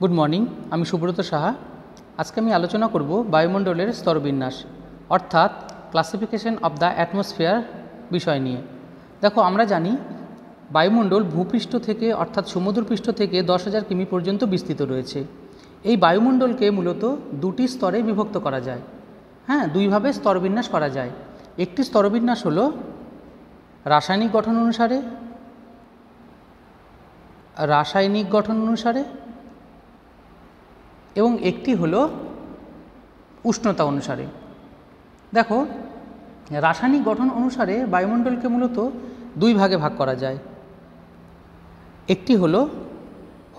Good morning, আমি সুব্রত সাহা। আজকে আমি আলোচনা করব বায়ুমণ্ডলের স্তরবিন্যাস অর্থাৎ ক্লাসিফিকেশন অফ দ্য অ্যাটমসফিয়ার বিষয় নিয়ে। দেখো, আমরা জানি বায়ুমণ্ডল ভূপৃষ্ঠ থেকে অর্থাৎ সমুদ্রপৃষ্ঠ থেকে 10,000 কিমি পর্যন্ত বিস্তৃত রয়েছে। এই বায়ুমণ্ডলকে মূলত দুটি স্তরে বিভক্ত করা যায়। দুইভাবে স্তরবিন্যাস করা যায়। একটি স্তরবিন্যাস হলো রাসায়নিক গঠন অনুসারে এবং একটি হলো উষ্ণতা অনুসারে। দেখো, রাসায়নিক গঠন অনুসারে বায়ুমণ্ডলকে মূলত দুই ভাগে ভাগ করা যায়। একটি হলো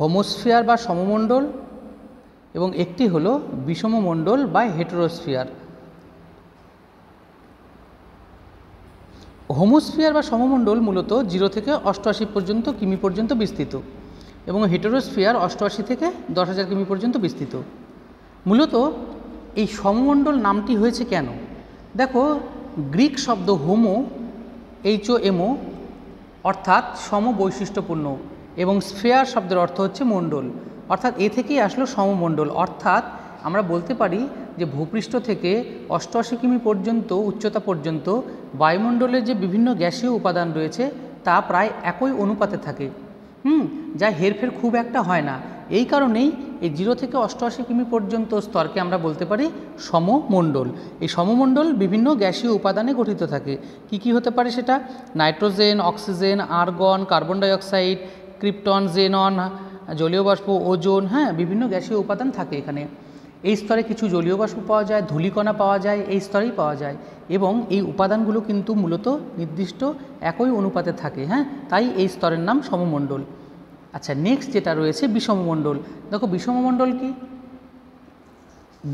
হোমোস্ফিয়ার বা সমমণ্ডল এবং একটি হলো বিষমমণ্ডল বা হেটেরোস্ফিয়ার। হোমোস্ফিয়ার বা সমমণ্ডল মূলত 0 থেকে 88 পর্যন্ত কিমি পর্যন্ত বিস্তৃত এবং হেটেরোস্ফিয়ার 88 থেকে 10,000 কিমি পর্যন্ত বিস্তৃত। মূলত এই সমমণ্ডল নামটি হয়েছে কেন? দেখো, গ্রিক শব্দ হোমো HOMO অর্থাৎ সমবৈশিষ্ট্যপূর্ণ এবং স্ফিয়ার শব্দের অর্থ হচ্ছে মণ্ডল, অর্থাৎ এ থেকেই আসলো সমমণ্ডল। অর্থাৎ আমরা বলতে পারি যে ভূপৃষ্ঠ থেকে 88 কিমি পর্যন্ত উচ্চতা পর্যন্ত বায়ুমণ্ডলের যে বিভিন্ন গ্যাসীয় উপাদান রয়েছে তা প্রায় একই অনুপাতে থাকে, যা হেরফের খুব একটা হয় না। এই কারণেই এই 0 থেকে 88 কিমি পর্যন্ত স্তরকে আমরা বলতে পারি সমমণ্ডল। এই সমমণ্ডল বিভিন্ন গ্যাসীয় উপাদানে গঠিত থাকে। কি হতে পারে সেটা? Nitrogen, oxygen, argon, carbon dioxide, krypton, xenon, জলীয় বাষ্প, ওজোন, বিভিন্ন গ্যাসীয় উপাদান থাকে এখানে। এই স্তরে কিছু জলীয় বাষ্প পাওয়া যায়, ধূলিকণা পাওয়া যায়, এই স্তরেই পাওয়া যায় এবং এই উপাদানগুলো কিন্তু মূলত নির্দিষ্ট একই অনুপাতে থাকে। তাই এই স্তরের নাম সমমণ্ডল। আচ্ছা, নেক্সট যেটা রয়েছে বিষমমণ্ডল। দেখো, বিষমমণ্ডল কি?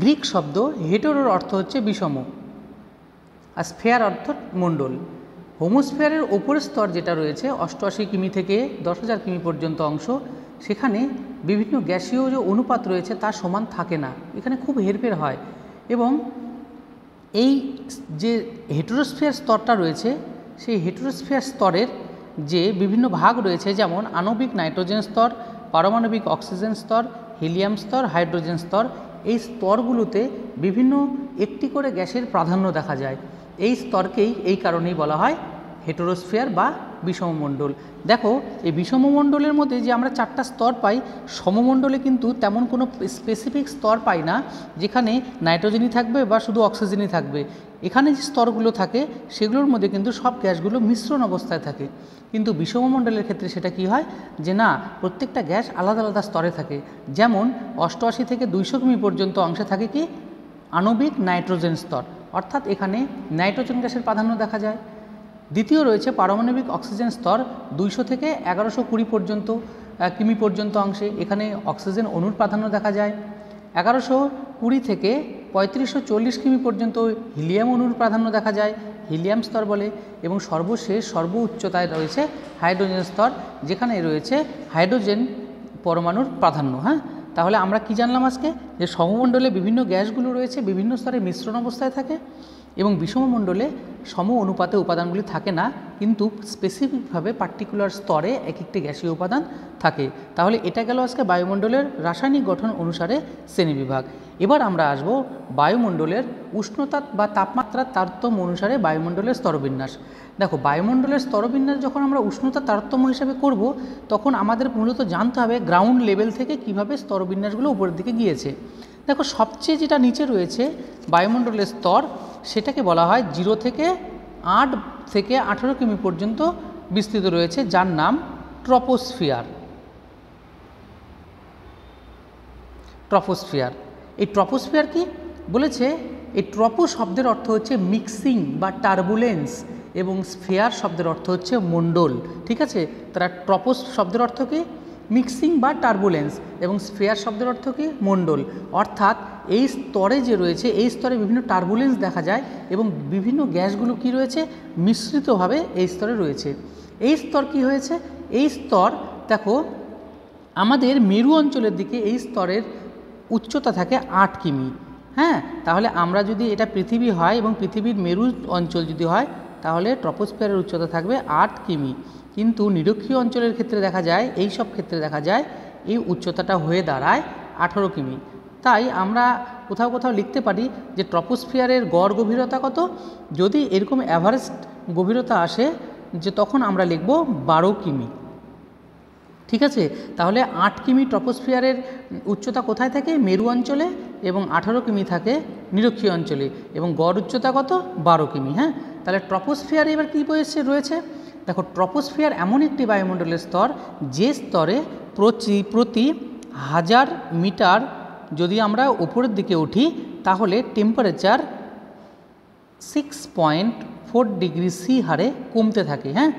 গ্রিক শব্দ হেটেরোর অর্থ হচ্ছে বিষম আর স্ফিয়ার অর্থ মণ্ডল। হোমোস্ফিয়ারের ওপরের স্তর যেটা রয়েছে 88 কিমি থেকে 10,000 কিমি পর্যন্ত অংশ, সেখানে বিভিন্ন গ্যাসীয় যে অনুপাত রয়েছে তা সমান থাকে না, এখানে খুব হেরফের হয়। এবং এই যে হেটেরোস্ফিয়ার স্তরটা রয়েছে সেই হেটেরোস্ফিয়ার স্তরের যে বিভিন্ন ভাগ রয়েছে, যেমন আণবিক নাইট্রোজেন স্তর, পারমাণবিক অক্সিজেন স্তর, হিলিয়াম স্তর, হাইড্রোজেন স্তর, এই স্তরগুলোতে বিভিন্ন একটি করে গ্যাসের প্রাধান্য দেখা যায়। এই স্তরকেই এই কারণেই বলা হয় হেটেরোস্ফিয়ার বা বিষমমণ্ডল। দেখো, এই বিষমমণ্ডলের মধ্যে যে আমরা 4টা স্তর পাই, সমমণ্ডলে কিন্তু তেমন কোনো স্পেসিফিক স্তর পাই না যেখানে নাইট্রোজেনই থাকবে বা শুধু অক্সিজেনই থাকবে। এখানে যে স্তরগুলো থাকে সেগুলোর মধ্যে কিন্তু সব গ্যাসগুলো মিশ্রণ অবস্থায় থাকে। কিন্তু বিষমমণ্ডলের ক্ষেত্রে সেটা কি হয় যে না, প্রত্যেকটা গ্যাস আলাদা আলাদা স্তরে থাকে। যেমন 88 থেকে 200 কিমি পর্যন্ত অংশে থাকে কি আণবিক নাইট্রোজেন স্তর, অর্থাৎ এখানে নাইট্রোজেন গ্যাসের প্রাধান্য দেখা যায়। দ্বিতীয় রয়েছে পারমাণবিক অক্সিজেন স্তর 200 থেকে 1120 পর্যন্ত কিমি পর্যন্ত অংশে, এখানে অক্সিজেন অণুর প্রাধান্য দেখা যায়। 1120 থেকে 3540 কিমি পর্যন্ত হিলিয়াম অণুর প্রাধান্য দেখা যায়, হিলিয়াম স্তর বলে। এবং সর্বশেষ সর্বোচ্চতায় রয়েছে হাইড্রোজেন স্তর, যেখানে রয়েছে হাইড্রোজেন পরমাণুর প্রাধান্য। তাহলে আমরা কি জানলাম আজকে? যে সমমণ্ডলে বিভিন্ন গ্যাসগুলো রয়েছে বিভিন্ন স্তরে মিশ্রণ অবস্থায় থাকে এবং বিষমমণ্ডলে সম অনুপাতে উপাদানগুলি থাকে না, কিন্তু স্পেসিফিকভাবে পার্টিকুলার স্তরে এক একটি গ্যাসীয় উপাদান থাকে। তাহলে এটা গেল আজকে বায়ুমণ্ডলের রাসায়নিক গঠন অনুসারে শ্রেণীবিভাগ। এবার আমরা আসব বায়ুমণ্ডলের উষ্ণতা বা তাপমাত্রার তারতম্য অনুসারে বায়ুমণ্ডলের স্তরবিন্যাস। দেখো, বায়ুমণ্ডলের স্তরবিন্যাস যখন আমরা উষ্ণতা তারতম্য হিসাবে করব, তখন আমাদের মূলত জানতে হবে গ্রাউন্ড লেভেল থেকে কিভাবে স্তরবিন্যাসগুলো উপরের দিকে গিয়েছে। দেখো, সবচেয়ে যেটা নিচে রয়েছে বায়ুমণ্ডলের স্তর, সেটাকে বলা হয় 0 থেকে 8 থেকে 18 কিমি পর্যন্ত বিস্তৃত রয়েছে, যার নাম ট্রপোস্ফিয়ার। এই ট্রপোস্ফিয়ার কি বলেছে? এই ট্রপো শব্দের অর্থ হচ্ছে মিক্সিং বা টার্বুলেন্স এবং স্ফিয়ার শব্দের অর্থ হচ্ছে মণ্ডল। ঠিক আছে, তারা ট্রপোস শব্দের অর্থ কি? মিক্সিং বা টার্বুলেন্স, এবং স্ফিয়ার শব্দের অর্থ কি? মণ্ডল। অর্থাৎ এই স্তরে যে রয়েছে এই স্তরে বিভিন্ন টার্বুলেন্স দেখা যায় এবং বিভিন্ন গ্যাসগুলো কি রয়েছে মিশ্রিতভাবে এই স্তরে রয়েছে। এই স্তর কি হয়েছে? এই স্তর দেখো, আমাদের মেরু অঞ্চলের দিকে এই স্তরের উচ্চতা থাকে 8 কিমি। তাহলে আমরা যদি এটা পৃথিবী হয় এবং পৃথিবীর মেরু অঞ্চল যদি হয়, তাহলে ট্রপোস্ফিয়ারের উচ্চতা থাকবে 8 কিমি। কিন্তু নিরক্ষীয় অঞ্চলের ক্ষেত্রে দেখা যায়, এই সব ক্ষেত্রে দেখা যায় এই উচ্চতাটা হয়ে দাঁড়ায় 18 কিমি। তাই আমরা কোথাও কোথাও লিখতে পারি যে ট্রপোস্ফিয়ারের গড় গভীরতা কত। যদি এরকম অ্যাভারেজ গভীরতা আসে যে তখন আমরা লিখব 12 কিমি। ঠিক আছে, তাহলে 8 কিমি ট্রপোস্ফিয়ারের উচ্চতা কোথায় থাকে? মেরু অঞ্চলে, এবং 18 কিমি থাকে নিরক্ষীয় অঞ্চলে, এবং গড় উচ্চতা কত? 12 কিমি। হ্যাঁ, তাহলে ট্রপোস্ফিয়ারে এবার কী রয়েছে? দেখো, ট্রপোস্ফিয়ার এমন একটি বায়ুমণ্ডলের স্তর যে স্তরে প্রতি 1000 মিটার যদি আমরা উপরের দিকে উঠি তাহলে টেম্পারেচার 6.4 ডিগ্রি সি হারে কমতে থাকে। হ্যাঁ,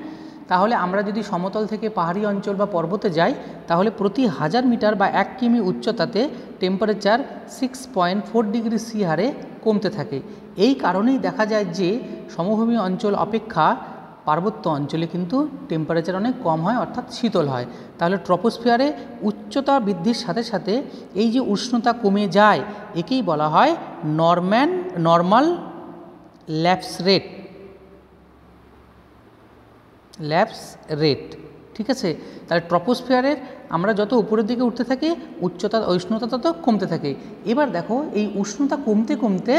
তাহলে আমরা যদি সমতল থেকে পাহাড়ি অঞ্চল বা পর্বতে যাই তাহলে প্রতি 1000 মিটার বা 1 কিমি উচ্চতাতে টেম্পারেচার 6.4 ডিগ্রি সি হারে কমতে থাকে। এই কারণেই দেখা যায় যে সমভূমি অঞ্চল অপেক্ষা পার্বত্য অঞ্চলে কিন্তু টেম্পারেচার অনেক কম হয়, অর্থাৎ শীতল হয়। তাহলে ট্রপোস্ফিয়ারে উচ্চতা বৃদ্ধির সাথে সাথে এই যে উষ্ণতা কমে যায় একেই বলা হয় নর্মাল ল্যাপস রেট। ঠিক আছে, তাহলে ট্রপোস্ফিয়ারের আমরা যত উপরের দিকে উঠতে থাকি উষ্ণতা তত কমতে থাকে। এবার দেখো, এই উষ্ণতা কমতে কমতে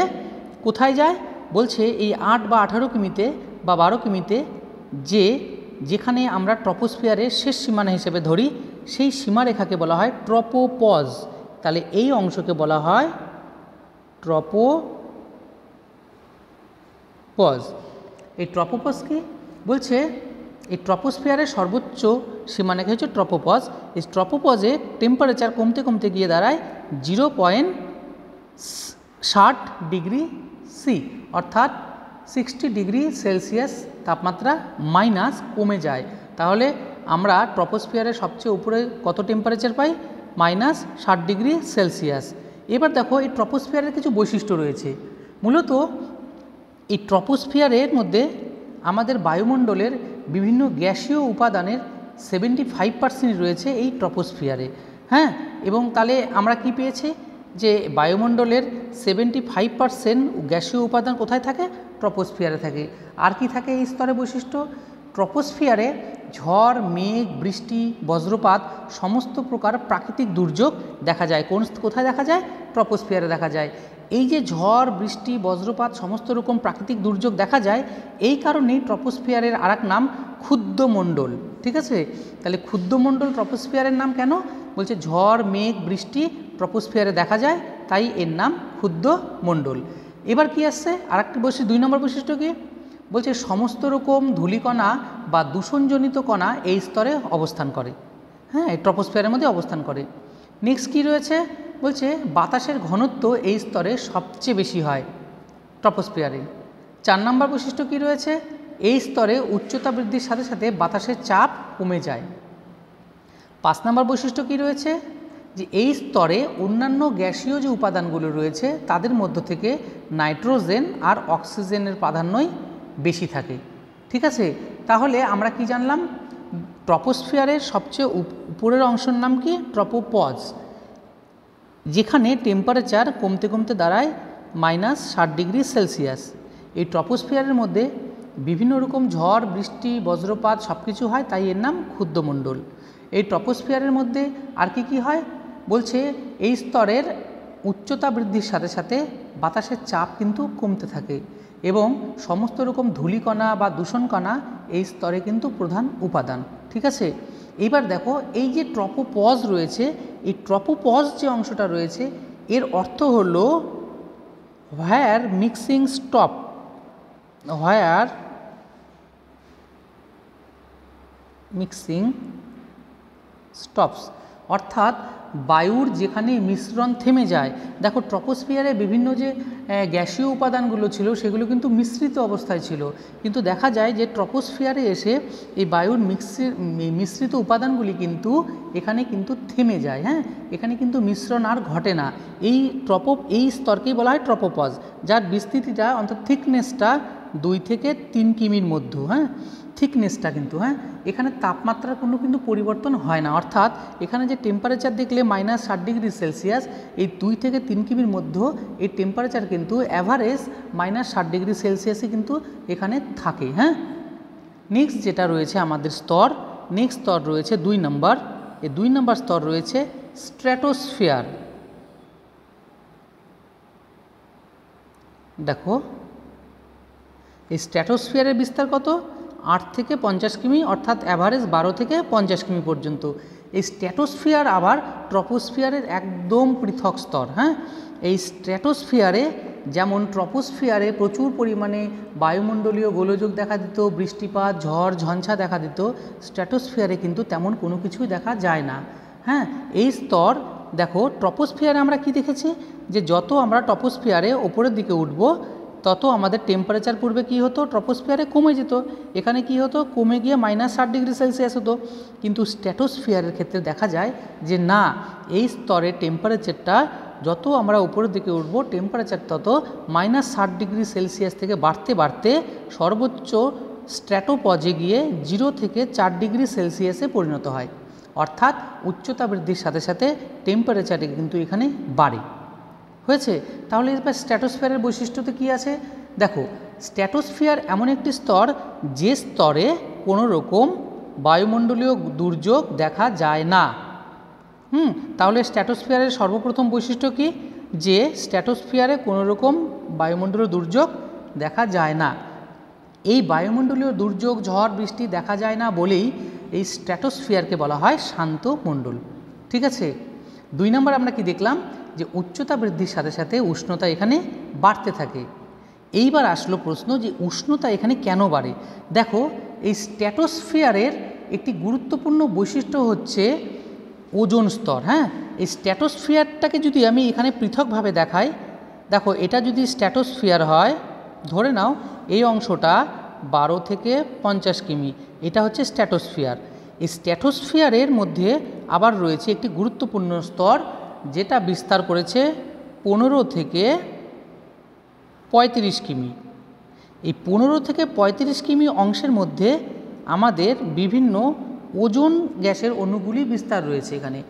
কোথায় যায়? বলছে এই 8 বা 18 কিমিতে বা 12 কিমিতে যেখানে আমরা ট্রপোস্ফিয়ারের শেষ সীমানা হিসেবে ধরি সেই সীমারেখাকে বলা হয় ট্রপোপজ। তাহলে এই অংশকে বলা হয় ট্রপোপজ। এই ট্রপোপজ কি বলছে? এই ট্রপোস্ফিয়ারের সর্বোচ্চ সীমারেখা হচ্ছে ট্রপোপজ। এই ট্রপোপজে টেম্পারেচার কমতে কমতে গিয়ে দাঁড়ায় 0.60 ডিগ্রি সি, অর্থাৎ 60 ডিগ্রি সেলসিয়াস তাপমাত্রা মাইনাস কমে যায়। তাহলে আমরা ট্রপোস্ফিয়ারের সবচেয়ে উপরে কত টেম্পারেচার পাই? -60 ডিগ্রি সেলসিয়াস। এবার দেখো, এই ট্রপোস্ফিয়ারের কিছু বৈশিষ্ট্য রয়েছে। মূলত এই ট্রপোস্ফিয়ারের মধ্যে আমাদের বায়ুমণ্ডলের বিভিন্ন গ্যাসীয় উপাদানের 75% রয়েছে এই ট্রপোস্ফিয়ারে। হ্যাঁ, এবং তাহলে আমরা কি পেয়েছি যে বায়ুমণ্ডলের 75% গ্যাসীয় উপাদান কোথায় থাকে? ট্রপোস্ফিয়ারে থাকে। আর কি থাকে এই স্তরে বৈশিষ্ট্য? ট্রপোস্ফিয়ারে ঝড়, মেঘ, বৃষ্টি, বজ্রপাত সমস্ত প্রকার প্রাকৃতিক দুর্যোগ দেখা যায়। কোথায় দেখা যায়? ট্রপোস্ফিয়ারে দেখা যায়। এই যে ঝড়, বৃষ্টি, বজ্রপাত সমস্ত রকম প্রাকৃতিক দুর্যোগ দেখা যায়, এই কারণেই ট্রপোস্ফিয়ারের আরেক নাম ক্ষুদ্রমণ্ডল। ঠিক আছে, তাহলে ক্ষুদ্রমণ্ডল ট্রপোস্ফিয়ারের নাম কেন? বলছে ঝড়, মেঘ, বৃষ্টি ট্রপোস্ফিয়ারে দেখা যায়, তাই এর নাম ক্ষুদ্রমণ্ডল। এবার কি আসছে? আরেকটি 2 নম্বর বৈশিষ্ট্য কি? বলছে সমস্ত রকম ধূলিকণা বা দূষণজনিত কণা এই স্তরে অবস্থান করে। হ্যাঁ, এই ট্রপোস্ফিয়ারের মধ্যে অবস্থান করে। নেক্সট কি রয়েছে? বলছে বাতাসের ঘনত্ব এই স্তরে সবচেয়ে বেশি হয় ট্রপোস্ফিয়ারে। 4 নম্বর বৈশিষ্ট্য কি রয়েছে? এই স্তরে উচ্চতা বৃদ্ধির সাথে সাথে বাতাসের চাপ কমে যায়। 5 নম্বর বৈশিষ্ট্য কি রয়েছে? যে এই স্তরে অন্যান্য গ্যাসীয় যে উপাদানগুলো রয়েছে তাদের মধ্য থেকে নাইট্রোজেন আর অক্সিজেনের প্রাধান্যই বেশি থাকে। ঠিক আছে, তাহলে আমরা কি জানলাম? ট্রপোস্ফিয়ারের সবচেয়ে উপরের অংশের নাম কি? ট্রপোপজ, যেখানে টেম্পারেচার কমতে কমতে দাঁড়ায় -60 ডিগ্রি সেলসিয়াস। এই ট্রপোস্ফিয়ারের মধ্যে বিভিন্ন রকম ঝড়, বৃষ্টি, বজ্রপাত সব কিছু হয়, তাই এর নাম ক্ষুদ্রমণ্ডল। এই ট্রপোস্ফিয়ারের মধ্যে আর কি হয়? বলছে এই স্তরের উচ্চতা বৃদ্ধির সাথে সাথে বাতাসের চাপ কিন্তু কমতে থাকে এবং সমস্ত রকম ধূলিকণা বা দূষণকণা এই স্তরে কিন্তু প্রধান উপাদান। ঠিক আছে, এইবার দেখো, এই যে ট্রপোপজ রয়েছে, এই ট্রপোপজ যে অংশটা রয়েছে এর অর্থ হলো হোয়ার মিক্সিং স্টপস, অর্থাৎ বায়ুর যেখানে মিশ্রণ থেমে যায়। দেখো, ট্রপোস্ফিয়ারে বিভিন্ন যে গ্যাসীয় উপাদানগুলো ছিল সেগুলো কিন্তু মিশ্রিত অবস্থায় ছিল, কিন্তু দেখা যায় যে ট্রপোস্ফিয়ারে এসে এই বায়ুর মিশ্রিত উপাদানগুলি কিন্তু এখানে কিন্তু থেমে যায়। হ্যাঁ, এখানে কিন্তু মিশ্রণ আর ঘটে না। এই স্তরকেই বলা হয় ট্রপোপজ, যার বিস্তৃতিটা অর্থাৎ থিকনেসটা 2 থেকে 3 কিমির মধ্যে। হ্যাঁ, থিকনেসটা কিন্তু, হ্যাঁ, এখানে তাপমাত্রার কোনো কিন্তু পরিবর্তন হয় না, অর্থাৎ এখানে যে টেম্পারেচার দেখলে -60 ডিগ্রি সেলসিয়াস, এই 2 থেকে 3 কিমির মধ্যে এই টেম্পারেচার কিন্তু অ্যাভারেজ -60 ডিগ্রি সেলসিয়াসই কিন্তু এখানে থাকে। হ্যাঁ, নেক্সট যেটা রয়েছে আমাদের নেক্সট স্তর রয়েছে 2 নম্বর। এই 2 নম্বর স্তর রয়েছে স্ট্র্যাটোস্ফিয়ার। দেখো এই স্ট্র্যাটোস্ফিয়ারের বিস্তার কত, 8 থেকে 50 কিমি, অর্থাৎ অ্যাভারেজ 12 থেকে 50 কিমি পর্যন্ত। এই স্ট্র্যাটোস্ফিয়ার আবার ট্রপোস্ফিয়ারের একদম পৃথক স্তর। হ্যাঁ, এই স্ট্র্যাটোস্ফিয়ারে যেমন ট্রপোস্ফিয়ারে প্রচুর পরিমাণে বায়ুমণ্ডলীয় গোলযোগ দেখা দিত, বৃষ্টিপাত, ঝড় ঝঞ্ঝা দেখা দিত, স্ট্র্যাটোস্ফিয়ারে কিন্তু তেমন কোনো কিছুই দেখা যায় না। হ্যাঁ, এই স্তর দেখো ট্রপোস্ফিয়ারে আমরা কি দেখেছি, যে যত আমরা ট্রপোস্ফিয়ারে ওপরের দিকে উঠব তত আমাদের টেম্পারেচার পূর্বে কী হতো, ট্রপোস্ফিয়ারে কমে যেত, এখানে কি হতো, কমে গিয়ে -60°C হতো। কিন্তু স্ট্র্যাটোস্ফিয়ারের ক্ষেত্রে দেখা যায় যে না, এই স্তরের টেম্পারেচারটা যত আমরা উপরের দিকে উঠব টেম্পারেচার তত -60°C থেকে বাড়তে বাড়তে সর্বোচ্চ স্ট্র্যাটোপজে গিয়ে 0 থেকে 4°C পরিণত হয়। অর্থাৎ উচ্চতা বৃদ্ধির সাথে সাথে টেম্পারেচারে কিন্তু এখানে বাড়ে। হয়েছে? তাহলে এবার স্ট্র্যাটোস্ফিয়ারের বৈশিষ্ট্যতে কী আছে দেখো, স্ট্র্যাটোস্ফিয়ার এমন একটি স্তর যে স্তরে কোনো রকম বায়ুমণ্ডলীয় দুর্যোগ দেখা যায় না। তাহলে স্ট্র্যাটোস্ফিয়ারের সর্বপ্রথম বৈশিষ্ট্য কি, যে স্ট্র্যাটোস্ফিয়ারে কোনো রকম বায়ুমণ্ডলীয় দুর্যোগ দেখা যায় না। এই বায়ুমণ্ডলীয় দুর্যোগ, ঝড় বৃষ্টি দেখা যায় না বলেই এই স্ট্র্যাটোস্ফিয়ারকে বলা হয় শান্ত মণ্ডল। ঠিক আছে। 2 নম্বর আমরা কি দেখলাম, যে উচ্চতা বৃদ্ধির সাথে সাথে উষ্ণতা এখানে বাড়তে থাকে। এইবার আসলো প্রশ্ন যে উষ্ণতা এখানে কেন বাড়ে। দেখো এই স্ট্র্যাটোস্ফিয়ারের একটি গুরুত্বপূর্ণ বৈশিষ্ট্য হচ্ছে ওজোন স্তর। হ্যাঁ, এই স্ট্র্যাটোস্ফিয়ারটাকে যদি আমি এখানে পৃথকভাবে দেখাই, দেখো এটা যদি স্ট্র্যাটোস্ফিয়ার হয়, ধরে নাও এই অংশটা 12 থেকে 50 কিমি, এটা হচ্ছে স্ট্র্যাটোস্ফিয়ার। এই স্ট্র্যাটোস্ফিয়ারের মধ্যে আবার রয়েছে একটি গুরুত্বপূর্ণ স্তর যেটা বিস্তার করেছে 15 থেকে 35 কিমি। এই 15 থেকে 35 কিমি অংশের মধ্যে আমাদের বিভিন্ন ওজোন গ্যাসের অণুগুলি বিস্তার রয়েছে এখানে।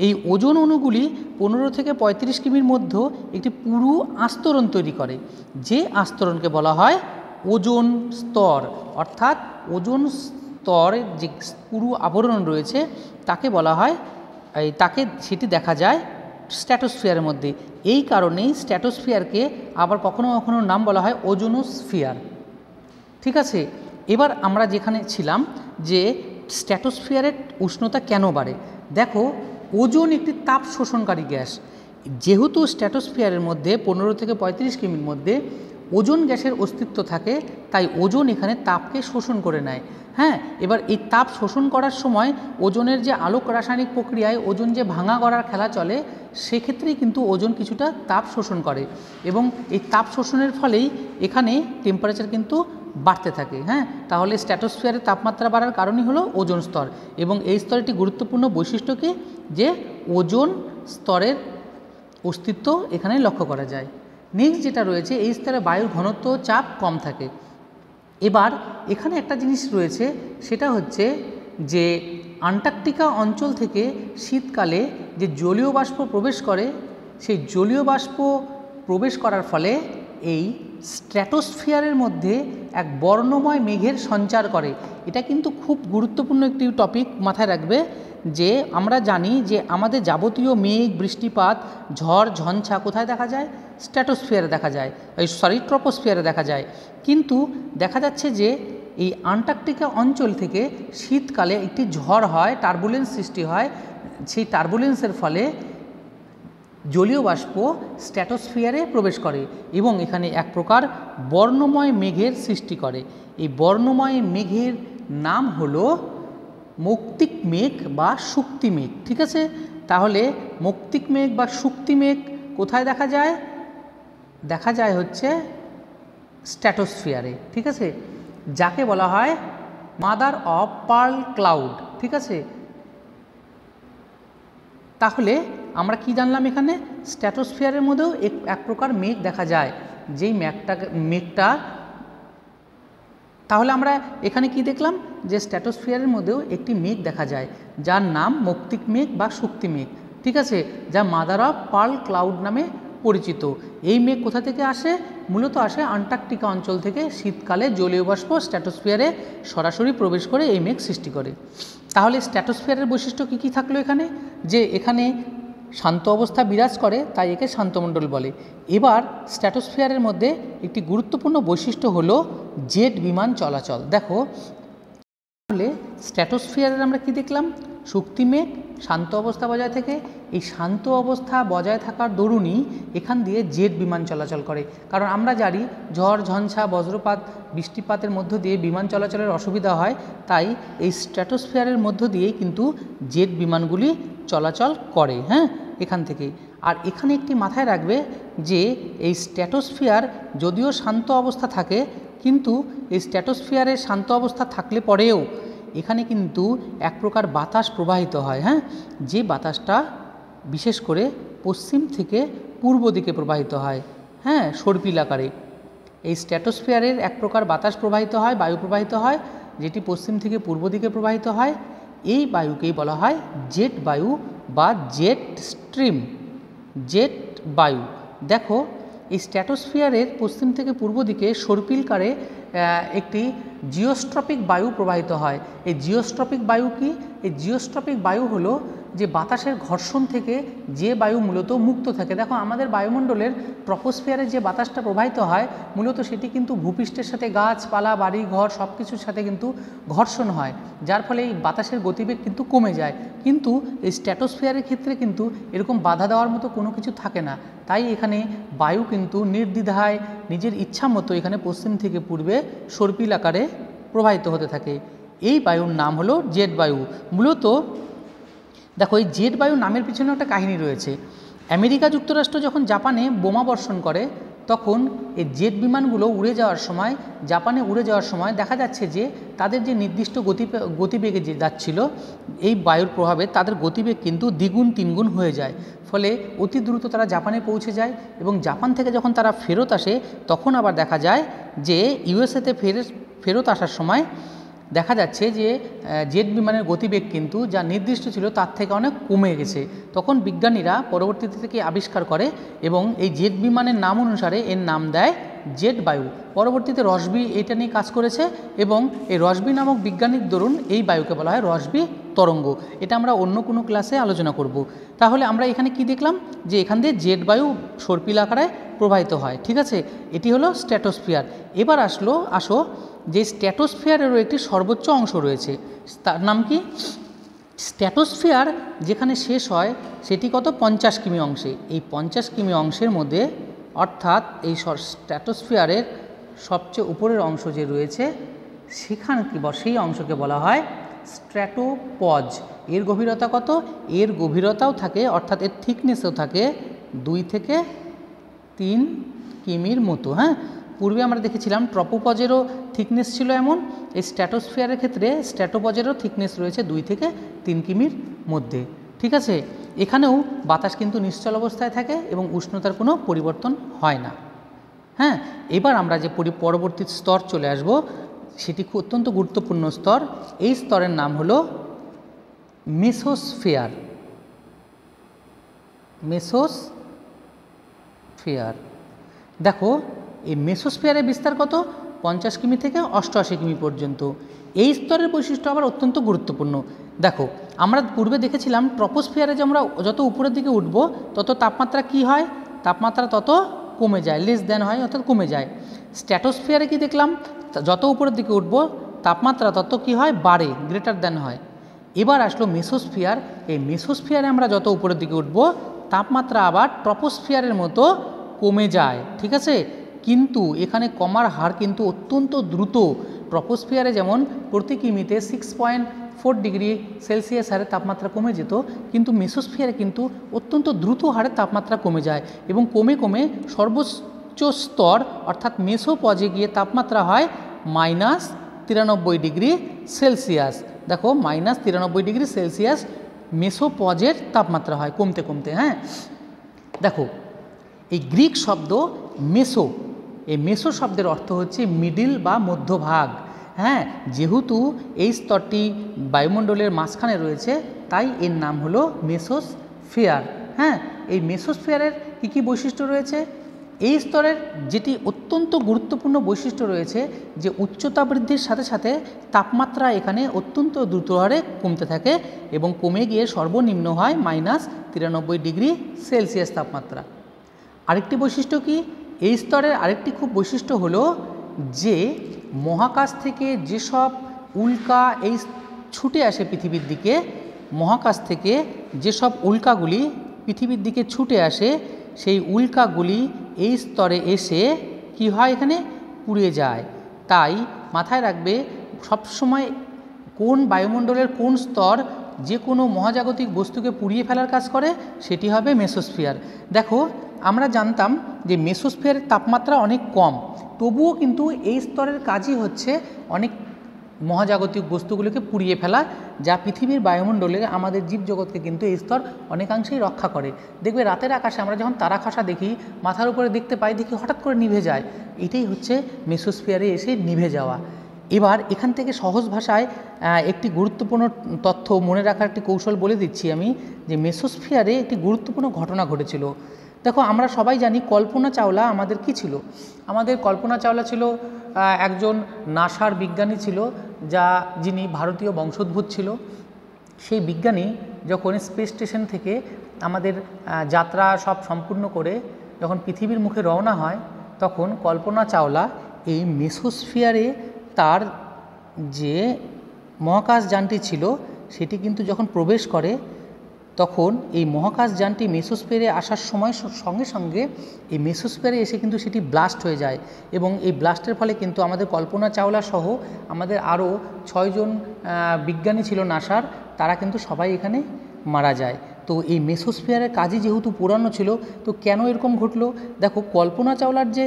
এই ওজোন অণুগুলি 15 থেকে 35 কিমির মধ্যে একটি পুরু আস্তরণ তৈরি করে, যে আস্তরণকে বলা হয় ওজোন স্তর। অর্থাৎ ওজোন স্তরের যে পুরু আবরণ রয়েছে তাকে বলা হয়, সেটি দেখা যায় স্ট্র্যাটোস্ফিয়ারের মধ্যে। এই কারণেই স্ট্র্যাটোস্ফিয়ারকে আবার কখনো কখনো নাম বলা হয় ওজোনোস্ফিয়ার। ঠিক আছে। এবার আমরা যেখানে ছিলাম যে স্ট্র্যাটোস্ফিয়ারের উষ্ণতা কেন বাড়ে। দেখো ওজোন একটি তাপ শোষণকারী গ্যাস। যেহেতু স্ট্র্যাটোস্ফিয়ারের মধ্যে 15 থেকে 35 কিমির মধ্যে ওজোন গ্যাসের অস্তিত্ব থাকে, তাই ওজোন এখানে তাপকে শোষণ করে নেয়। হ্যাঁ, এবার এই তাপ শোষণ করার সময় ওজোনের যে আলোক রাসায়নিক প্রক্রিয়ায় ওজোন যে ভাঙা গড়ার খেলা চলে, সেক্ষেত্রেই কিন্তু ওজোন কিছুটা তাপ শোষণ করে, এবং এই তাপ শোষণের ফলেই এখানে টেম্পারেচার কিন্তু বাড়তে থাকে। হ্যাঁ, তাহলে স্ট্র্যাটোস্ফিয়ারের তাপমাত্রা বাড়ার কারণই হলো ওজোন স্তর, এবং এই স্তরের একটি গুরুত্বপূর্ণ বৈশিষ্ট্য কি, যে ওজোন স্তরের অস্তিত্ব এখানে লক্ষ্য করা যায়। নেক্সট যেটা রয়েছে, এই স্তরে বায়ুর ঘনত্ব চাপ কম থাকে। এবার এখানে একটা জিনিস রয়েছে, সেটা হচ্ছে যে আন্টার্কটিকা অঞ্চল থেকে শীতকালে যে জলীয় বাষ্প প্রবেশ করে, সেই জলীয় বাষ্প প্রবেশ করার ফলে এই স্ট্র্যাটোস্ফিয়ারের মধ্যে এক বর্ণময় মেঘের সঞ্চার করে। এটা কিন্তু খুব গুরুত্বপূর্ণ একটি টপিক, মাথায় রাখবে যে আমরা জানি যে আমাদের যাবতীয় মেঘ, বৃষ্টিপাত, ঝড় ঝঞ্ঝা কোথায় দেখা যায়, স্ট্র্যাটোস্ফিয়ারে দেখা যায়, ট্রপোস্ফিয়ারে দেখা যায়। কিন্তু দেখা যাচ্ছে যে এই আন্টার্কটিকা অঞ্চল থেকে শীতকালে একটি ঝড় হয়, টার্বুলেন্স সৃষ্টি হয়। সেই টার্বুলেন্সের ফলে জলীয় বাষ্প স্ট্র্যাটোস্ফিয়ারে প্রবেশ করে এবং এখানে এক প্রকার বর্ণময় মেঘের সৃষ্টি করে। এই বর্ণময় মেঘের নাম হলো মৌক্তিক মেঘ বা শুক্তি মেঘ। ঠিক আছে। তাহলে মৌক্তিক মেঘ বা শুক্তি মেঘ কোথায় দেখা যায়? দেখা যায় হচ্ছে স্ট্র্যাটোস্ফিয়ারে। ঠিক আছে, যাকে বলা হয় মাদার অফ পার্ল ক্লাউড। ঠিক আছে। তাহলে আমরা কি জানলাম, এখানে স্ট্র্যাটোস্ফিয়ারের মধ্যেও এক প্রকার মেঘ দেখা যায়, যেই মেঘটা তাহলে আমরা এখানে কি দেখলাম, যে স্ট্র্যাটোস্ফিয়ারের মধ্যেও একটি মেঘ দেখা যায় যার নাম মৌক্তিক মেঘ বা শুক্তি মেঘ। ঠিক আছে, যা মাদার অফ পার্ল ক্লাউড নামে পরিচিত। এই মেঘ কোথা থেকে আসে? মূলত আসে আন্টার্কটিকা অঞ্চল থেকে। শীতকালে জলীয় বাষ্প স্ট্র্যাটোস্ফিয়ারে সরাসরি প্রবেশ করে এই মেঘ সৃষ্টি করে। তাহলে স্ট্র্যাটোস্ফিয়ারের বৈশিষ্ট্য কী কী থাকলো এখানে? যে এখানে শান্ত অবস্থা বিরাজ করে, তাই একে শান্তমণ্ডল বলে। এবার স্ট্র্যাটোস্ফিয়ারের মধ্যে একটি গুরুত্বপূর্ণ বৈশিষ্ট্য হলো জেট বিমান চলাচল। দেখো তাহলে স্ট্র্যাটোস্ফিয়ারের আমরা কি দেখলাম, শক্তিমেঘ শান্ত অবস্থা বজায় থেকে, এই শান্ত অবস্থা বজায় থাকার দরুনই এখান দিয়ে জেট বিমান চলাচল করে। কারণ আমরা জানি ঝড় ঝঞ্ঝা বজ্রপাত বৃষ্টিপাতের মধ্য দিয়ে বিমান চলাচলের অসুবিধা হয়, তাই এই স্ট্র্যাটোস্ফিয়ারের মধ্য দিয়েই কিন্তু জেট বিমানগুলি চলাচল করে। হ্যাঁ, এখান থেকে। আর এখানে একটি মাথায় রাখবে যে এই স্ট্র্যাটোস্ফিয়ার যদিও শান্ত অবস্থা থাকে, কিন্তু এই স্ট্র্যাটোস্ফিয়ারের শান্ত অবস্থা থাকলে পরেও এখানে কিন্তু এক প্রকার বাতাস প্রবাহিত হয়। হ্যাঁ, যে বাতাসটা বিশেষ করে পশ্চিম থেকে পূর্ব দিকে প্রবাহিত হয়। হ্যাঁ, সর্পিল আকারে এই স্ট্র্যাটোস্ফিয়ারের এক প্রকার বাতাস প্রবাহিত হয়, বায়ু প্রবাহিত হয়, যেটি পশ্চিম থেকে পূর্ব দিকে প্রবাহিত হয়। এই বায়ুকেই বলা হয় জেট বায়ু বা জেট স্ট্রিম, জেট বায়ু। দেখো এই স্ট্র্যাটোস্ফিয়ারের পশ্চিম থেকে পূর্ব দিকে সর্পিলকারে একটি জিওস্ট্রপিক বায়ু প্রবাহিত হয়। এই জিওস্ট্রপিক বায়ু কি? এই জিওস্ট্রপিক বায়ু হলো যে বাতাসের ঘর্ষণ থেকে যে বায়ু মূলত মুক্ত থাকে। দেখো আমাদের বায়ুমণ্ডলের ট্রপোস্ফিয়ারে যে বাতাসটা প্রবাহিত হয় মূলত সেটি কিন্তু ভূপৃষ্ঠের সাথে গাছপালা বাড়ি ঘর সব কিছুর সাথে কিন্তু ঘর্ষণ হয়, যার ফলে এই বাতাসের গতিবেগ কিন্তু কমে যায়। কিন্তু এই স্ট্র্যাটোস্ফিয়ারের ক্ষেত্রে কিন্তু এরকম বাধা দেওয়ার মতো কোনো কিছু থাকে না, তাই এখানে বায়ু কিন্তু নির্দ্বিধায় নিজের ইচ্ছা মতো এখানে পশ্চিম থেকে পূর্বে সর্পিল আকারে প্রবাহিত হতে থাকে। এই বায়ুর নাম হলো জেট বায়ু। মূলত দেখো এই জেট বায়ু নামের পিছনে একটা কাহিনী রয়েছে। আমেরিকা যুক্তরাষ্ট্র যখন জাপানে বোমা বর্ষণ করে তখন এই জেট বিমানগুলো উড়ে যাওয়ার সময়, জাপানে উড়ে যাওয়ার সময় দেখা যাচ্ছে যে তাদের যে নির্দিষ্ট গতিবেগে যে যাচ্ছিল এই বায়ুর প্রভাবে তাদের গতিবেগ কিন্তু দ্বিগুণ তিনগুণ হয়ে যায়। ফলে অতি দ্রুত তারা জাপানে পৌঁছে যায় এবং জাপান থেকে যখন তারা ফেরত আসে তখন আবার দেখা যায় যে ইউএসএতে ফেরত আসার সময় দেখা যাচ্ছে যে জেট বিমানের গতিবেগ কিন্তু যা নির্দিষ্ট ছিল তার থেকে অনেক কমে গেছে। তখন বিজ্ঞানীরা পরবর্তীতে থেকে আবিষ্কার করে এবং এই জেট বিমানের নাম অনুসারে এর নাম দেয় জেট বায়ু। পরবর্তীতে রসবি এটা নিয়ে কাজ করেছে এবং এই রসবি নামক বিজ্ঞানীর দরুন এই বায়ুকে বলা হয় রসবি তরঙ্গ। এটা আমরা অন্য কোনো ক্লাসে আলোচনা করব। তাহলে আমরা এখানে কি দেখলাম যে এখান দিয়ে জেট বায়ু সর্পিল আকারে প্রবাহিত হয়। ঠিক আছে, এটি হলো স্ট্র্যাটোস্ফিয়ার। এবার আসো যে স্ট্র্যাটোস্ফিয়ারেরও একটি সর্বোচ্চ অংশ রয়েছে, তার নাম কি? স্ট্র্যাটোস্ফিয়ার যেখানে শেষ হয় সেটি কত? 50 কিমি অংশে। এই 50 কিমি অংশের মধ্যে অর্থাৎ এই স্ট্র্যাটোস্ফিয়ারের সবচেয়ে উপরের অংশ যে রয়েছে সেখানে সেই অংশকে বলা হয় স্ট্র্যাটোপজ। এর গভীরতা কত? এর গভীরতাও থাকে অর্থাৎ এর থিকনেসও থাকে 2 থেকে 3 কিমির মতো। হ্যাঁ, পূর্বে আমরা দেখেছিলাম ট্রপোপজেরও থিকনেস ছিল এমন, এই স্ট্র্যাটোস্ফিয়ারের ক্ষেত্রে স্ট্র্যাটোপজেরও থিকনেস রয়েছে 2 থেকে 3 কিমির মধ্যে। ঠিক আছে, এখানেও বাতাস কিন্তু নিশ্চল অবস্থায় থাকে এবং উষ্ণতার কোনো পরিবর্তন হয় না। হ্যাঁ, এবার আমরা যে পরবর্তী স্তর চলে আসব সেটি অত্যন্ত গুরুত্বপূর্ণ স্তর। এই স্তরের নাম হলো মেসোস্ফিয়ার। মেসোস্ফিয়ার। দেখো এই মেসোস্ফিয়ারের বিস্তার কত? 50 কিমি থেকে 88 কিমি পর্যন্ত। এই স্তরের বৈশিষ্ট্য আবার অত্যন্ত গুরুত্বপূর্ণ। দেখো আমরা পূর্বে দেখেছিলাম ট্রপোস্ফিয়ারে যে আমরা যত উপরের দিকে উঠব তত তাপমাত্রা কি হয়? তাপমাত্রা তত কমে যায়, লেস দেন হয় অর্থাৎ কমে যায়। স্ট্র্যাটোস্ফিয়ারে কি দেখলাম? যত উপরের দিকে উঠব তাপমাত্রা তত কি হয়? বাড়ে, গ্রেটার দেন হয়। এবার আসলো মেসোস্ফিয়ার। এই মেসোস্ফিয়ারে আমরা যত উপরের দিকে উঠব তাপমাত্রা আবার ট্রপোস্ফিয়ারের মতো কমে যায়। ঠিক আছে, কিন্তু এখানে কমার হার কিন্তু অত্যন্ত দ্রুত। ট্রপোস্ফিয়ারে যেমন প্রতি কিমিতে 6.4 ডিগ্রি সেলসিয়াস হারে তাপমাত্রা কমে যেত, কিন্তু মেসোস্ফিয়ারে কিন্তু অত্যন্ত দ্রুত হারে তাপমাত্রা কমে যায় এবং কমে কমে সর্বোচ্চ স্তর অর্থাৎ মেসোপজে গিয়ে তাপমাত্রা হয় -93 ডিগ্রি সেলসিয়াস। দেখো -93 ডিগ্রি সেলসিয়াস মেসোপজের তাপমাত্রা হয় কমতে কমতে। হ্যাঁ, দেখো এই গ্রিক শব্দ মেসো, এই মেসো শব্দের অর্থ হচ্ছে মিডিল বা মধ্যভাগ। হ্যাঁ, যেহেতু এই স্তরটি বায়ুমণ্ডলের মাঝখানে রয়েছে তাই এর নাম হলো মেসোস্ফিয়ার। হ্যাঁ, এই মেসোস্ফিয়ারের কী কী বৈশিষ্ট্য রয়েছে? এই স্তরের যেটি অত্যন্ত গুরুত্বপূর্ণ বৈশিষ্ট্য রয়েছে যে উচ্চতা বৃদ্ধির সাথে সাথে তাপমাত্রা এখানে অত্যন্ত দ্রুত হারে কমতে থাকে এবং কমে গিয়ে সর্বনিম্ন হয় -93°C তাপমাত্রা। আরেকটি বৈশিষ্ট্য কি, এই স্তরের আরেকটি খুব বৈশিষ্ট্য হলো যে মহাকাশ থেকে যেসব উল্কা এই ছুটে আসে পৃথিবীর দিকে, মহাকাশ থেকে যেসব উল্কাগুলি পৃথিবীর দিকে ছুটে আসে সেই উল্কাগুলি এই স্তরে এসে কি হয়, এখানে পুড়ে যায়। তাই মাথায় রাখবে সবসময় কোন বায়ুমণ্ডলের কোন স্তর যে কোনো মহাজাগতিক বস্তুকে পুড়িয়ে ফেলার কাজ করে, সেটি হবে মেসোস্ফিয়ার। দেখো আমরা জানতাম যে মেসোস্ফিয়ারের তাপমাত্রা অনেক কম, তবুও কিন্তু এই স্তরের কাজই হচ্ছে অনেক মহাজাগতিক বস্তুগুলোকে পুড়িয়ে ফেলা, যা পৃথিবীর বায়ুমণ্ডলে আমাদের জীবজগৎকে কিন্তু এই স্তর অনেকাংশেই রক্ষা করে। দেখবে রাতের আকাশে আমরা যখন তারা খসা দেখি, মাথার উপরে দেখতে পাই, দেখি হঠাৎ করে নিভে যায়, এটাই হচ্ছে মেসোস্ফিয়ারে এসে নিভে যাওয়া। এবার এখান থেকে সহজ ভাষায় একটি গুরুত্বপূর্ণ তথ্য মনে রাখার একটি কৌশল বলে দিচ্ছি আমি, যে মেসোস্ফিয়ারে একটি গুরুত্বপূর্ণ ঘটনা ঘটেছিল। দেখো আমরা সবাই জানি কল্পনা চাওলা আমাদের কি ছিল, আমাদের কল্পনা চাওলা ছিল একজন নাসার বিজ্ঞানী ছিল, যিনি ভারতীয় বংশোদ্ভূত ছিল। সেই বিজ্ঞানী যখন স্পেস স্টেশন থেকে আমাদের যাত্রা সব সম্পূর্ণ করে যখন পৃথিবীর মুখে রওনা হয়, তখন কল্পনা চাওলা এই মেসোস্ফিয়ারে তার যে মহাকাশযানটি ছিল সেটি কিন্তু যখন প্রবেশ করে, তখন এই মহাকাশযানটি মেসোস্ফিয়ারে আসার সময় সঙ্গে সঙ্গে এই মেসোস্ফিয়ারে এসে কিন্তু সেটি ব্লাস্ট হয়ে যায় এবং এই ব্লাস্টের ফলে কিন্তু আমাদের কল্পনা চাওলা সহ আমাদের আরও 6 জন বিজ্ঞানী ছিল নাসার, তারা কিন্তু সবাই এখানে মারা যায়। তো এই মেসোস্ফিয়ারের কাজই যেহেতু পুরানো ছিল, তো কেন এরকম ঘটলো? দেখো কল্পনা চাওলার যে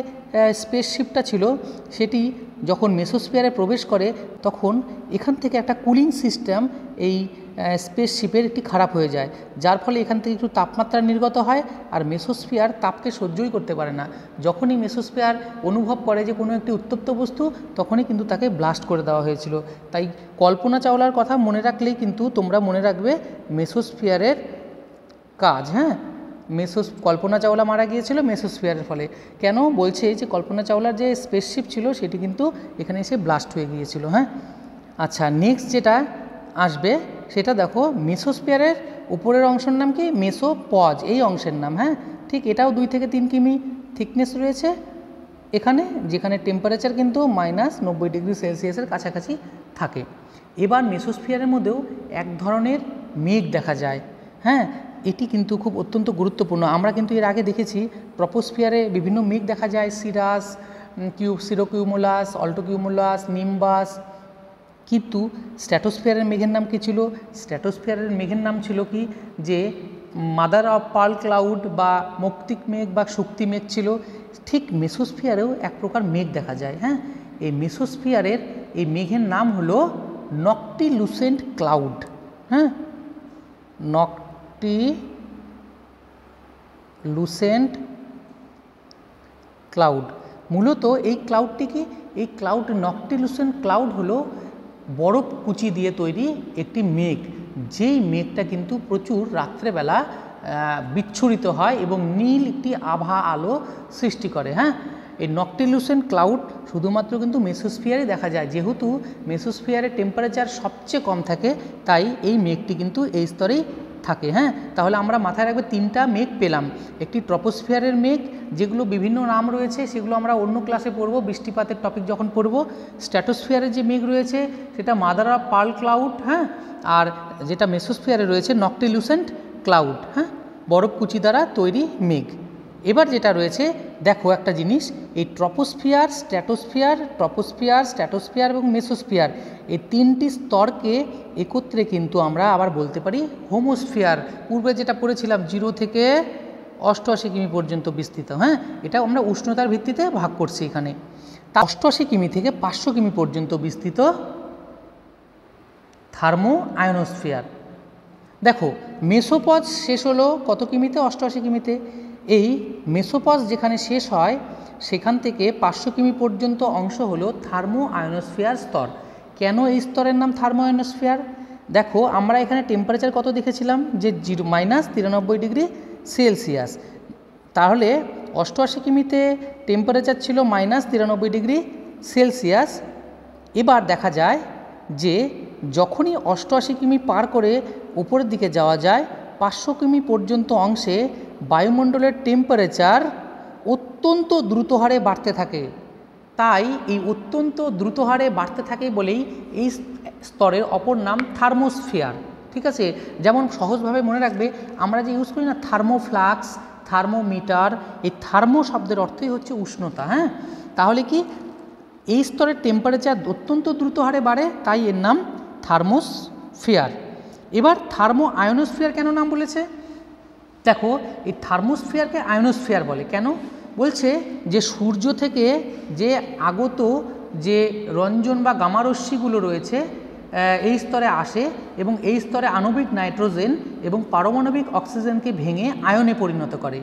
স্পেসশিপটা ছিল সেটি যখন মেসোস্ফিয়ারে প্রবেশ করে, তখন এখান থেকে একটা কুলিং সিস্টেম এই স্পেসশিপের একটি খারাপ হয়ে যায়, যার ফলে এখান থেকে একটু তাপমাত্রা নির্গত হয়, আর মেসোস্ফিয়ার তাপকে সহ্যই করতে পারে না। যখনই মেসোস্ফিয়ার অনুভব করে যে কোনো একটি উত্তপ্ত বস্তু, তখনই কিন্তু তাকে ব্লাস্ট করে দেওয়া হয়েছিল। তাই কল্পনা চাওলার কথা মনে রাখলেই কিন্তু তোমরা মনে রাখবে মেসোস্ফিয়ারের কাজ। হ্যাঁ, কল্পনা চাওলা মারা গিয়েছিল মেসোস্ফিয়ারের ফলে। কেন বলছে যে কল্পনা চাওলার যে স্পেসশিপ ছিল সেটি কিন্তু এখানে এসে ব্লাস্ট হয়ে গিয়েছিল। হ্যাঁ, আচ্ছা নেক্সট যেটা আসবে সেটা দেখো, মেসোস্ফিয়ারের উপরের অংশের নাম কি? মেসোপজ, এই অংশের নাম। হ্যাঁ, ঠিক এটাও 2 থেকে 3 কিমি থিকনেস রয়েছে এখানে, যেখানে টেম্পারেচার কিন্তু -90°C কাছাকাছি থাকে। এবার মেসোস্ফিয়ারের মধ্যেও এক ধরনের মেঘ দেখা যায়। হ্যাঁ, এটি কিন্তু খুব অত্যন্ত গুরুত্বপূর্ণ। আমরা কিন্তু এর আগে দেখেছি ট্রপোস্ফিয়ারে বিভিন্ন মেঘ দেখা যায়, সিরাস, সিরোকিউমুলাস, অল্টোকিউমুলাস, নিম্বাস। কিন্তু স্ট্র্যাটোস্ফিয়ারের মেঘের নাম কী ছিল? স্ট্র্যাটোস্ফিয়ারের মেঘের নাম ছিল কি, যে মাদার অফ পার্ল ক্লাউড বা মৌক্তিক মেঘ বা শক্তি মেঘ ছিল। ঠিক মেসোস্ফিয়ারেও এক প্রকার মেঘ দেখা যায়। হ্যাঁ, এই মেসোস্ফিয়ারের এই মেঘের নাম হলো নকটিলুসেন্ট ক্লাউড। হ্যাঁ, নকটিলুসেন্ট ক্লাউড। মূলত এই ক্লাউডটি কি? এই ক্লাউড, নকটিলুসেন্ট ক্লাউড হলো বরফ কুচি দিয়ে তৈরি একটি মেঘ, যেই মেঘটা কিন্তু প্রচুর রাত্রেবেলা বিচ্ছুরিত হয় এবং নীল একটি আভা আলো সৃষ্টি করে। হ্যাঁ, এই নকটিলুসেন্ট ক্লাউড শুধুমাত্র কিন্তু মেসোস্ফিয়ারে দেখা যায়। যেহেতু মেসোস্ফিয়ারের টেম্পারেচার সবচেয়ে কম থাকে, তাই এই মেঘটি কিন্তু এই স্তরেই থাকে। হ্যাঁ, তাহলে আমরা মাথায় রাখবে 3টা মেঘ পেলাম। একটি ট্রপোস্ফিয়ারের মেঘ, যেগুলো বিভিন্ন নাম রয়েছে, সেগুলো আমরা অন্য ক্লাসে পড়ব, বৃষ্টিপাতের টপিক যখন পড়ব। স্ট্র্যাটোস্ফিয়ারের যে মেঘ রয়েছে সেটা মাদার অফ পার্ল ক্লাউড। হ্যাঁ, আর যেটা মেসোস্ফিয়ারে রয়েছে নকটিলুসেন্ট ক্লাউড। হ্যাঁ, বরফকুচি দ্বারা তৈরি মেঘ। এবার যেটা রয়েছে দেখো একটা জিনিস, এই ট্রপোস্ফিয়ার, স্ট্র্যাটোস্ফিয়ার এবং মেসোস্ফিয়ার, এই 3টি স্তরকে একত্রে কিন্তু আমরা আবার বলতে পারি হোমোস্ফিয়ার। পূর্বে যেটা পড়েছিলাম 0 থেকে 88 কিমি পর্যন্ত বিস্তৃত। হ্যাঁ, এটা আমরা উষ্ণতার ভিত্তিতে ভাগ করছি এখানে। তা 88 কিমি থেকে 500 কিমি পর্যন্ত বিস্তৃত থার্মো আয়নোস্ফিয়ার। দেখো মেসোপজ শেষ হলো কত কিমিতে? 88 কিমিতে। এই মেসোপজ যেখানে শেষ হয় সেখান থেকে 500 কিমি পর্যন্ত অংশ হলো থার্মো আয়নোস্ফিয়ার স্তর। কেন এই স্তরের নাম থার্মো আয়নোস্ফিয়ার? দেখো আমরা এখানে টেম্পারেচার কত দেখেছিলাম, যে -93°C। তাহলে 88 কিমিতে টেম্পারেচার ছিল -93°C। এবার দেখা যায় যে যখনই 88 কিমি পার করে উপরের দিকে যাওয়া যায় 500 কিমি পর্যন্ত অংশে বায়ুমণ্ডলের টেম্পারেচার অত্যন্ত দ্রুত হারে বাড়তে থাকে। তাই এই অত্যন্ত দ্রুত হারে বাড়তে থাকে বলেই এই স্তরের অপর নাম থার্মোস্ফিয়ার। ঠিক আছে, যেমন সহজভাবে মনে রাখবে, আমরা যে ইউজ করি না থার্মোফ্লাক্স, থার্মোমিটার, এই থার্মো শব্দের অর্থই হচ্ছে উষ্ণতা। হ্যাঁ, তাহলে কি এই স্তরের টেম্পারেচার অত্যন্ত দ্রুত হারে বাড়ে, তাই এর নাম থার্মোস্ফিয়ার। এবার থার্মো আয়নোস্ফিয়ার কেন নাম বলেছে? দেখো, এই থার্মোস্ফিয়ারকে আয়নোস্ফিয়ার বলে কেন? বলছে যে সূর্য থেকে যে আগত যে রঞ্জন বা গামারশ্মিগুলো রয়েছে এই স্তরে আসে এবং এই স্তরে আণবিক নাইট্রোজেন এবং পারমাণবিক অক্সিজেনকে ভেঙে আয়নে পরিণত করে।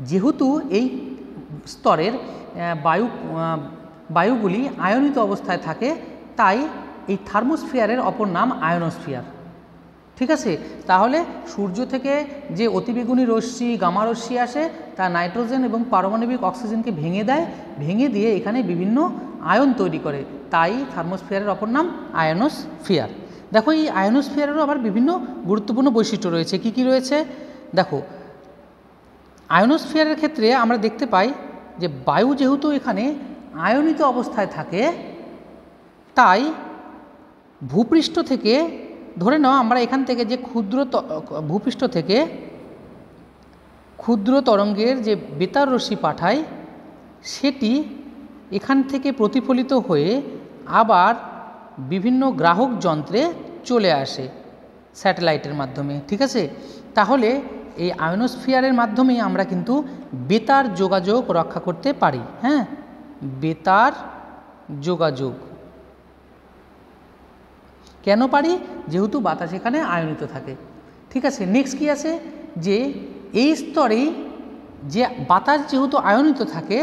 যেহেতু এই স্তরের বায়ুগুলি আয়নিত অবস্থায় থাকে, তাই এই থার্মোস্ফিয়ারের অপর নাম আয়নোস্ফিয়ার। ঠিক আছে, তাহলে সূর্য থেকে যে অতিবেগুনি রশ্মি গামা রশ্মি আসে তা নাইট্রোজেন এবং পারমাণবিক অক্সিজেনকে ভেঙে দেয়, ভেঙে দিয়ে এখানে বিভিন্ন আয়ন তৈরি করে, তাই থার্মোস্ফিয়ারের অপর নাম আয়নোস্ফিয়ার। দেখো, এই আয়নোস্ফিয়ারেরও আবার বিভিন্ন গুরুত্বপূর্ণ বৈশিষ্ট্য রয়েছে। কি কি রয়েছে দেখো, আয়নোস্ফিয়ারের ক্ষেত্রে আমরা দেখতে পাই যে বায়ু যেহেতু এখানে আয়নিত অবস্থায় থাকে, তাই ভূপৃষ্ঠ থেকে ধরে নাও আমরা এখান থেকে যে ভূপৃষ্ঠ থেকে ক্ষুদ্র তরঙ্গের যে বেতার রশ্মি পাঠায়, সেটি এখান থেকে প্রতিফলিত হয়ে আবার বিভিন্ন গ্রাহক যন্ত্রে চলে আসে স্যাটেলাইটের মাধ্যমে। ঠিক আছে, তাহলে এই আয়নোস্ফিয়ারের মাধ্যমে আমরা কিন্তু বেতার যোগাযোগ রক্ষা করতে পারি। হ্যাঁ, বেতার যোগাযোগ কেন পারি? যেহেতু বাতাস এখানে আয়নিত থাকে। ঠিক আছে, নেক্সট কি আছে যে এই স্তরে যে বাতাস যেহেতু আয়নিত থাকে,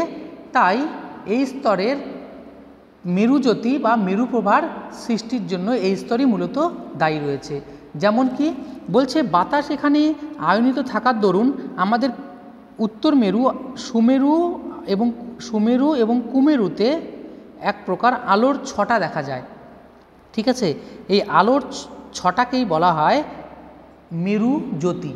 তাই এই স্তরের মেরুজ্যোতি বা মেরুপ্রভার সৃষ্টির জন্য এই স্তরই মূলত দায়ী রয়েছে। যেমন কি বলছে, বাতাস এখানে আয়নিত থাকার দরুন আমাদের উত্তর মেরু, সুমেরু এবং কুমেরুতে এক প্রকার আলোর ছটা দেখা যায়। ঠিক আছে, এই আলোর ছটাকেই বলা হয় মেরু জ্যোতি।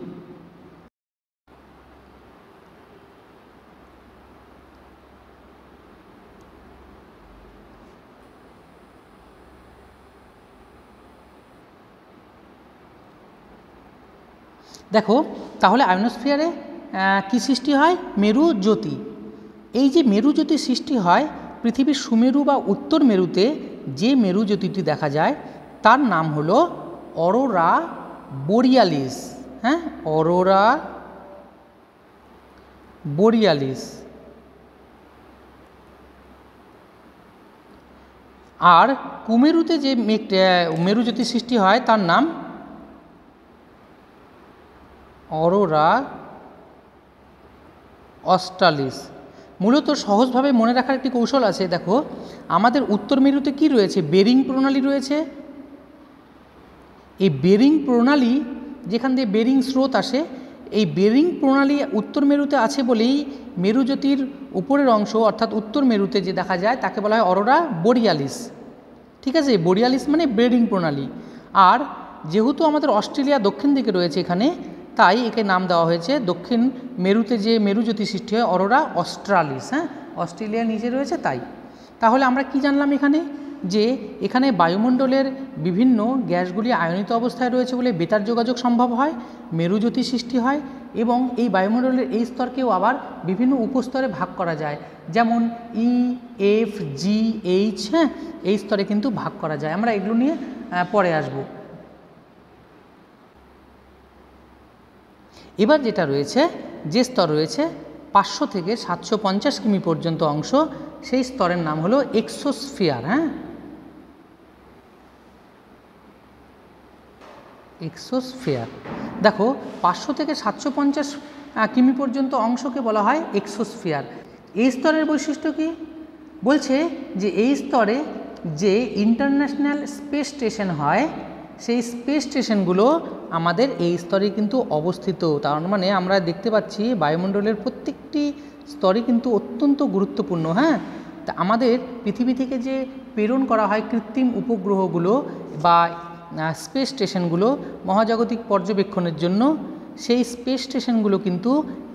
দেখো, তাহলে আয়নোস্ফিয়ারে কি সৃষ্টি হয়? মেরু জ্যোতি। এই যে মেরু জ্যোতি সৃষ্টি হয়, পৃথিবীর সুমেরু বা উত্তর মেরুতে যে মেরু জ্যোতিটি দেখা যায় তার নাম হলো অরোরা বোরিয়ালিস। হ্যাঁ, অরোরা বোরিয়ালিস। আর কুমেরুতে যে মেরু জ্যোতি সৃষ্টি হয় তার নাম অরোরা অস্ট্রালিস। মূলত সহজভাবে মনে রাখার একটি কৌশল আছে। দেখো, আমাদের উত্তর মেরুতে কি রয়েছে? বেরিং প্রণালী রয়েছে। এই বেরিং প্রণালী, যেখান দিয়ে বেরিং স্রোত আসে, এই বেরিং প্রণালী উত্তর মেরুতে আছে বলেই মেরুজ্যোতির উপরের অংশ অর্থাৎ উত্তর মেরুতে যে দেখা যায় তাকে বলা হয় অরোরা বোরিয়ালিস। ঠিক আছে, বোরিয়ালিস মানে বেরিং প্রণালী। আর যেহেতু আমাদের অস্ট্রেলিয়া দক্ষিণ দিকে রয়েছে এখানে, তাই একে নাম দেওয়া হয়েছে দক্ষিণ মেরুতে যে মেরুজ্যোতি সৃষ্টি হয় অরোরা অস্ট্রালিস। হ্যাঁ, অস্ট্রেলিয়া নিচে রয়েছে তাই। তাহলে আমরা কি জানলাম এখানে? যে এখানে বায়ুমণ্ডলের বিভিন্ন গ্যাসগুলি আয়নিত অবস্থায় রয়েছে বলে বেতার যোগাযোগ সম্ভব হয়, মেরুজ্যোতি সৃষ্টি হয় এবং এই বায়ুমণ্ডলের এই স্তরকেও আবার বিভিন্ন উপস্তরে ভাগ করা যায়, যেমন ই, এফ, জি, এইচ। হ্যাঁ, এই স্তরে কিন্তু ভাগ করা যায়। আমরা এগুলো নিয়ে পরে আসব। এবার যেটা রয়েছে, যে স্তর রয়েছে 500 থেকে 750 কিমি পর্যন্ত অংশ, সেই স্তরের নাম হলো এক্সোস্ফিয়ার। হ্যাঁ, এক্সোস্ফিয়ার। দেখো, 500 থেকে 750 কিমি পর্যন্ত অংশকে বলা হয় এক্সোস্ফিয়ার। এই স্তরের বৈশিষ্ট্য কি? বলছে যে এই স্তরে যে ইন্টারন্যাশনাল স্পেস স্টেশন হয় সেই স্পেস স্টেশনগুলো আমাদের এই স্তরে কিন্তু অবস্থিত। তার মানে আমরা দেখতে পাচ্ছি বায়ুমণ্ডলের প্রত্যেকটি স্তরই কিন্তু অত্যন্ত গুরুত্বপূর্ণ। হ্যাঁ, তা আমাদের পৃথিবী থেকে যে প্রেরণ করা হয় কৃত্রিম উপগ্রহগুলো বা স্পেস স্টেশনগুলো মহাজাগতিক পর্যবেক্ষণের জন্য, সেই স্পেস স্টেশনগুলো কিন্তু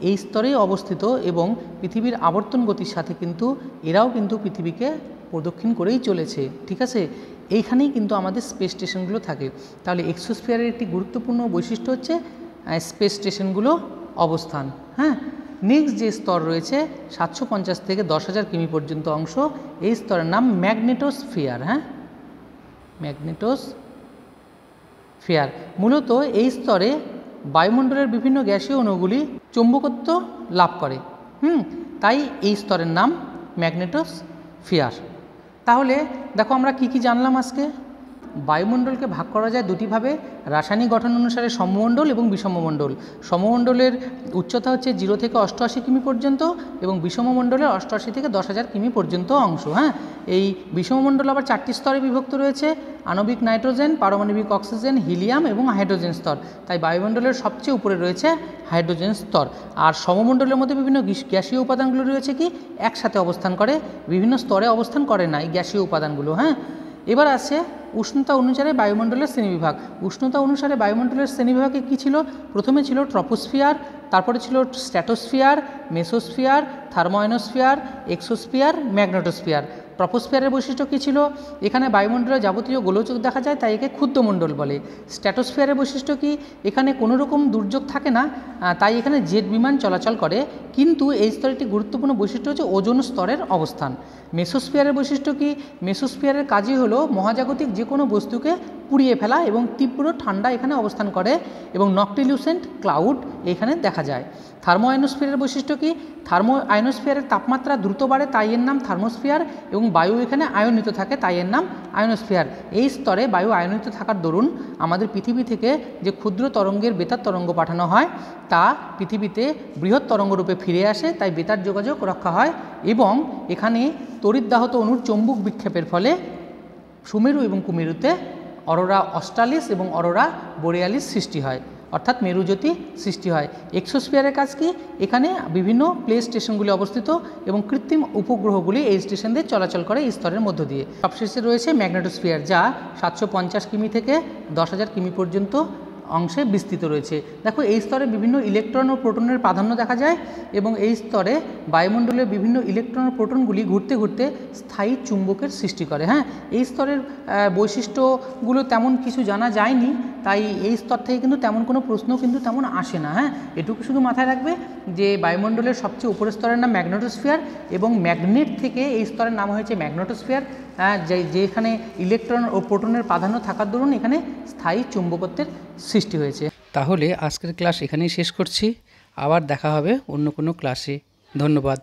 এই স্তরেই অবস্থিত এবং পৃথিবীর আবর্তন গতির সাথে কিন্তু এরাও কিন্তু পৃথিবীকে প্রদক্ষিণ করেই চলেছে। ঠিক আছে, এইখানেই কিন্তু আমাদের স্পেস স্টেশনগুলো থাকে। তাহলে এক্সোস্ফিয়ারের একটি গুরুত্বপূর্ণ বৈশিষ্ট্য হচ্ছে স্পেস স্টেশনগুলো অবস্থান। হ্যাঁ, নেক্সট যে স্তর রয়েছে 750 থেকে 10,000 কিমি পর্যন্ত অংশ, এই স্তরের নাম ম্যাগনেটোস্ফিয়ার। হ্যাঁ, ম্যাগনেটোস্ফিয়ার। মূলত এই স্তরে বায়ুমণ্ডলের বিভিন্ন গ্যাসীয় অণুগুলি চৌম্বকত্ব লাভ করে। তাই এই স্তরের নাম ম্যাগনেটোস্ফিয়ার। তাহলে দেখো আমরা কি কি জানলাম আজকে। বায়ুমণ্ডলকে ভাগ করা যায় দুটি ভাবে, রাসায়নিক গঠন অনুসারে সমমণ্ডল এবং বিষমমণ্ডল। সমমণ্ডলের উচ্চতা হচ্ছে 0 থেকে 88 কিমি পর্যন্ত এবং বিষমমণ্ডলের 88 থেকে 10,000 কিমি পর্যন্ত অংশ। হ্যাঁ, এই বিষমমণ্ডল আবার 4টি স্তরে বিভক্ত রয়েছে: আণবিক নাইট্রোজেন, পারমাণবিক অক্সিজেন, হিলিয়াম এবং হাইড্রোজেন স্তর। তাই বায়ুমণ্ডলের সবচেয়ে উপরে রয়েছে হাইড্রোজেন স্তর। আর সমমণ্ডলের মধ্যে বিভিন্ন গ্যাসীয় উপাদানগুলো রয়েছে কি একসাথে অবস্থান করে, বিভিন্ন স্তরে অবস্থান করে না এই গ্যাসীয় উপাদানগুলো। হ্যাঁ, এবার আসছে উষ্ণতা অনুসারে বায়ুমণ্ডলের শ্রেণীবিভাগ। উষ্ণতা অনুসারে বায়ুমণ্ডলের শ্রেণীবিভাগে কী ছিল? প্রথমে ছিল ট্রপোস্ফিয়ার, তারপরে ছিল স্ট্র্যাটোস্ফিয়ার, মেসোস্ফিয়ার, থার্মোআয়নোস্ফিয়ার, এক্সোস্ফিয়ার, ম্যাগনেটোস্ফিয়ার। ট্রপোস্ফিয়ারের বৈশিষ্ট্য কী ছিল? এখানে বায়ুমণ্ডলে যাবতীয় গোলযোগ দেখা যায়, তাই একে ক্ষুদ্রমণ্ডল বলে। স্ট্র্যাটোস্ফিয়ারের বৈশিষ্ট্য কি? এখানে কোনো রকম দুর্যোগ থাকে না, তাই এখানে জেট বিমান চলাচল করে। কিন্তু এই স্তরের একটি গুরুত্বপূর্ণ বৈশিষ্ট্য হচ্ছে ওজোন স্তরের অবস্থান। মেসোস্ফিয়ারের বৈশিষ্ট্য কি? মেসোস্ফিয়ারের কাজই হলো মহাজাগতিক যে কোনো বস্তুকে পুড়িয়ে ফেলা এবং তীব্র ঠান্ডা এখানে অবস্থান করে এবং নকটিলিউসেন্ট ক্লাউড এখানে দেখা যায়। থার্মো আয়নোস্ফিয়ারের বৈশিষ্ট্য কি? থার্মো আয়নোস্ফিয়ারের তাপমাত্রা দ্রুত বাড়ে, তাই এর নাম থার্মোস্ফিয়ার, এবং বায়ু এখানে আয়নিত থাকে, তাই এর নাম আয়নোস্ফিয়ার। এই স্তরে বায়ু আয়নিত থাকার দরুন আমাদের পৃথিবী থেকে যে ক্ষুদ্র তরঙ্গের বেতার তরঙ্গ পাঠানো হয় তা পৃথিবীতে বৃহৎ তরঙ্গরূপে ফিরে আসে, তাই বেতার যোগাযোগ রক্ষা হয় এবং এখানে তড়িৎদাহত অণুর চৌম্বক বিক্ষেপের ফলে সুমেরু এবং কুমেরুতে অরোরা অস্ট্রালিস এবং অরোরা বোরিয়ালিস সৃষ্টি হয়, অর্থাৎ মেরুজ্যোতি সৃষ্টি হয়। এক্সোস্ফিয়ারের কাজ কি? এখানে বিভিন্ন প্লেস স্টেশনগুলি অবস্থিত এবং কৃত্রিম উপগ্রহগুলি এই স্টেশন দিয়ে চলাচল করে এই স্তরের মধ্য দিয়ে। সবশেষে রয়েছে ম্যাগনেটোস্ফিয়ার, যা 750 কিমি থেকে 10,000 কিমি পর্যন্ত অংশে বিস্তৃত রয়েছে। দেখো, এই স্তরে বিভিন্ন ইলেকট্রন ও প্রোটনের প্রাধান্য দেখা যায় এবং এই স্তরে বায়ুমণ্ডলের বিভিন্ন ইলেকট্রন ও প্রোটনগুলি ঘুরতে ঘুরতে স্থায়ী চুম্বকের সৃষ্টি করে। হ্যাঁ, এই স্তরের বৈশিষ্ট্যগুলো তেমন কিছু জানা যায়নি, তাই এই স্তর থেকে কিন্তু তেমন কোনো প্রশ্ন কিন্তু তেমন আসে না। হ্যাঁ, এটুকু শুধু মাথায় রাখবে যে বায়ুমণ্ডলের সবচেয়ে উপরের স্তরের নাম ম্যাগনেটোস্ফিয়ার এবং ম্যাগনেট থেকে এই স্তরের নাম হয়েছে ম্যাগনেটোস্ফিয়ার, যেখানে ইলেকট্রন ও প্রোটনের প্রাধান্য থাকার দরুন এখানে স্থায়ী চুম্বকত্বের সৃষ্টি হয়েছে। তাহলে আজকের ক্লাস এখানেই শেষ করছি, আবার দেখা হবে অন্য কোনো ক্লাসে। ধন্যবাদ।